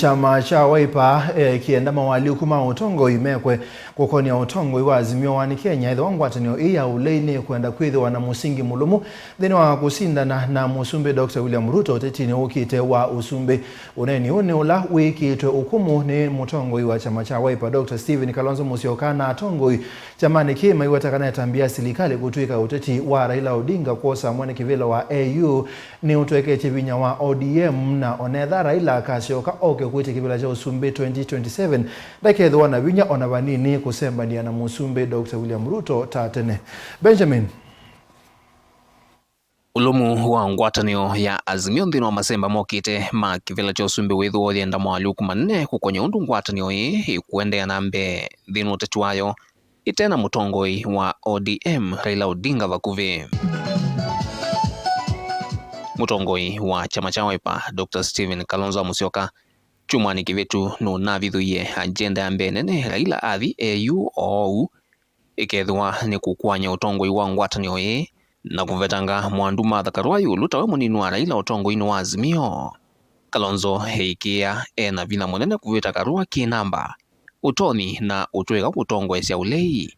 Chama cha Wiper kienda maulyuku utongoi mekwe kukon'ya utongoi wa Azimio wa Kenya ethiwa ngwatanio ya ulei nikwenda kwithiwa na musingi mulumu nthini wa kusindana na usumbi Dr. William Ruto utetini ukite wa usumbi Uneeni uni ula wikiitwe ukumu ni mutongoi wa chama cha Wiper Dr. Kalonzo Musyoka na atongoi chamani kima iwatakana tambia serikali kutwika uteti wa Raila Odinga kuosa mwene kivilo wa AU ni utweke chivinya wa ODM na onetha Raila Kasyoka kwite kibila cha usumbi 2027 dakethwa na vinya ona vanini kusemban'ya na usumbi Dr. William Ruto tene. Benjamin Mulumu wa ngwatanio ya Azimio nthini wa masemba mokite ma kivila cha usumbi withiwa Yenda maulyuku manene kukon'ya undu ngwatanio ikuendeea na mbe nthini uteti wayo itena mutongoi wa ODM Raila Odinga vakuvi. Mutongoi wa chama cha Wiper Dr. Kalonzo Musyoka chumwani kivetu no navithuie agenda ya mbe nene Raila athi AU ou ikethwa ni kukwanya utongoi wa ngwatanio na kuvetanga mwandu mathakarwa yulu tawe munini wa Raila utongoi wa Azimio. Kalonzo heikia ena vina munene kuvita karua kinamba utoni na utweka kutongoesya ulei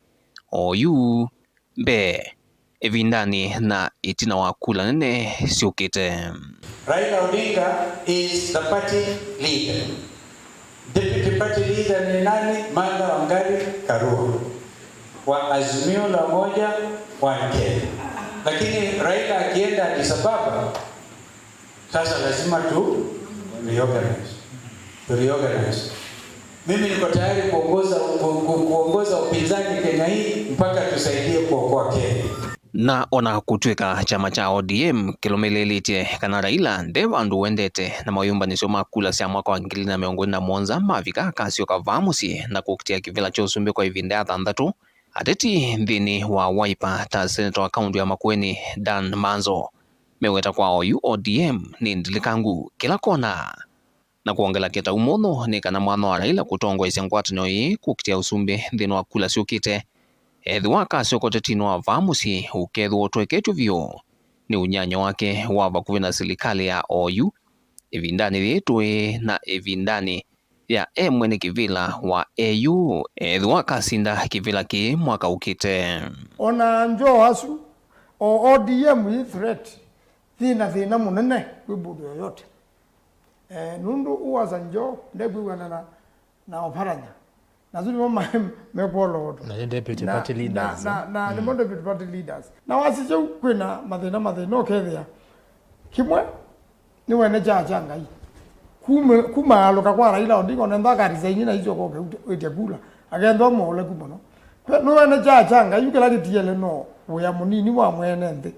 oyu mbe evindani na itina wa kula nene siukite. Raila Odinga is the party leader. Deputy party leader ni nani? Martha Wangari Karua wa Azimio la moja wa Kenya. Lakini Raila akienda Addis Ababa, sasa lazima tu reorganize. Mimi niko tayari kuongoza upinzani Kenya hii mpaka tusaidie kuokoa Kenya. Na ona kutwika chama cha ODM kilomelelite kana Raila ndeva andu wendete na mayumbanisyo makula sia mwaka wa 2027 mavika Kasyoka vamusi na kukitia kivila cha usumbi kwa ivinda athanthatu ateti nthini wa Wiper ta senator wa kaunti ya Makueni Dan Manzo meweta kwa ODM ni ndilikangu kila kona na kuongela kita umono ni kana mwana wa Raila kutongoesya ngwatanio kukitia usumbi nthini wa kula siukite ethiwa Kasyoka utetini wa vamusi ukethwa utweketwe vyo ni unyanya wake wa vakuvi na serikali ya OU evindani vitwe na evindani ya mwene kivila wa AU ethiwa kasinda kivila ki mwaka ukite. Ona njo asu o ODM threat thina munene kwibudu yoyote nundu uwaza njo ndegwiwana na oparanya nazuri mama mekolo na deputy party leaders na ni deputy party leaders na wasije kwina mathina okethia kimwe ni wene jaja ngai kuma aloka kwa Raila Odinga nenda karizaini na hizo koke wetia kula agenda mole kumono no wene jaja ngai ukela kitiele no uya munini wa mwene nthi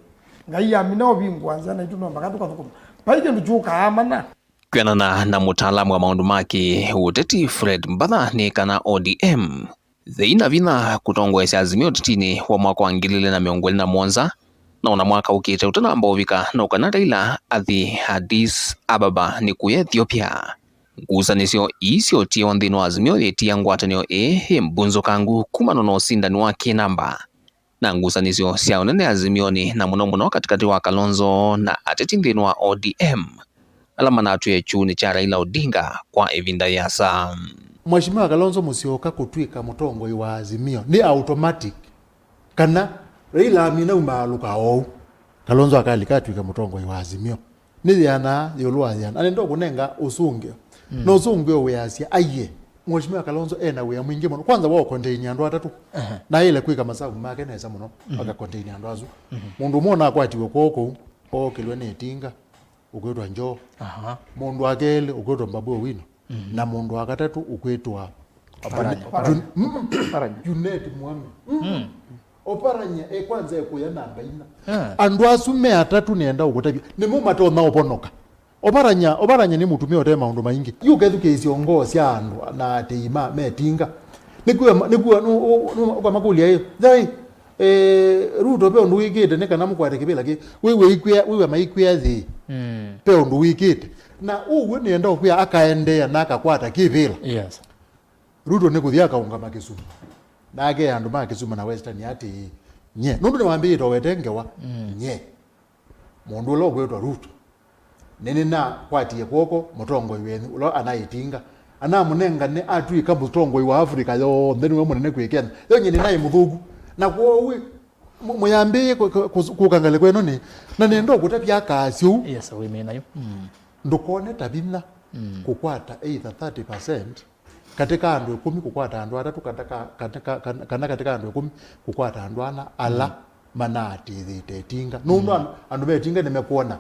ngai amina obingwanza na ituno mbakatu kwa thukuma paike ndujuka amana. Kwenana na mutaalamu wa maundu maki uteti Fred Mbadha ni kana ODM theina vina kutongoesya Azimio utetini wa mwaka wa 2027 na una mwaka ukite utanamba uvika na ukana Raila athi Addis Ababa ni kuya Ethiopia ngusanisyo isyo tio nthini wa Azimio yetia ngwatanio mbunzo kangu kumano no sindani wa kinamba na ngusanisyo sya unene Azimioni na muno katikati wa Kalonzo na ateti nthini wa ODM alama na atuye chuni cha Raila Odinga kwa evinda ya saa. Mheshimiwa Kalonzo Musyoka kutwika mutongoi wa Azimio ni automatic kana Raila amina umaluka ou Kalonzo akalikatwika mutongoi wa Azimio ni yana yolwa yana anendo kunenga usungio no usungio weasia aye Mheshimiwa Kalonzo ena we mwingi muno kwanza wao contain andu atatu na ile kwika masabu make neza muno aka contain andu azu mundu mona akwatiwe koko okilwe ne tinga ukwetwa njo mundu akele ukwetwa mbabu wino na mundu akatatu ukwetwa oparanya uneti mwami oparanya kwanza ekuya namba ina andu asume atatu nienda ukutabia ni mumato na oponoka oparanya ni mutumia otema maundu maingi yukethuke isiongosia andu na teima metinga nikuwa kwa makulia hiyo thai Ruto pe undu wikite ne kana mukwate kibila ki wewe maikwia thi pe undu wikite na uwe ni enda okuya akaendea na akakwata kibila. Yes. Ruto ne kuthia kaunga Kisumu na age andu ma Kisumu na Western ati nye nundu ni wambie to wetengewa nye mundu lo kwetwa Ruto nene na kwatie kwoko mutongoi wenu ulo anaitinga ana munengane atwika mutongoi wa Africa yo then we munene kwikenda yo nyine naye muthugu na kwowi muyambi kukangale kweno ni na nendo kutapya kasyu yes we mean nayo ndukone tabina kukwata either 30% katika andu 10 kukwata andu 3 katika andu 10 kukwata andu ana ala manati thitetinga no andu betinga nimekuona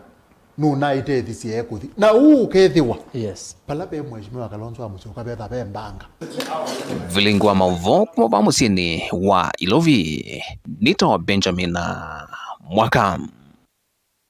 no naite thisi ekuthi na ukethiwa yes pala pe mheshimiwa Kalonzo Musyoka betha be mbanga vilingwa mauvo kwa musini wa Ilovi nito Benjamin Mwaka.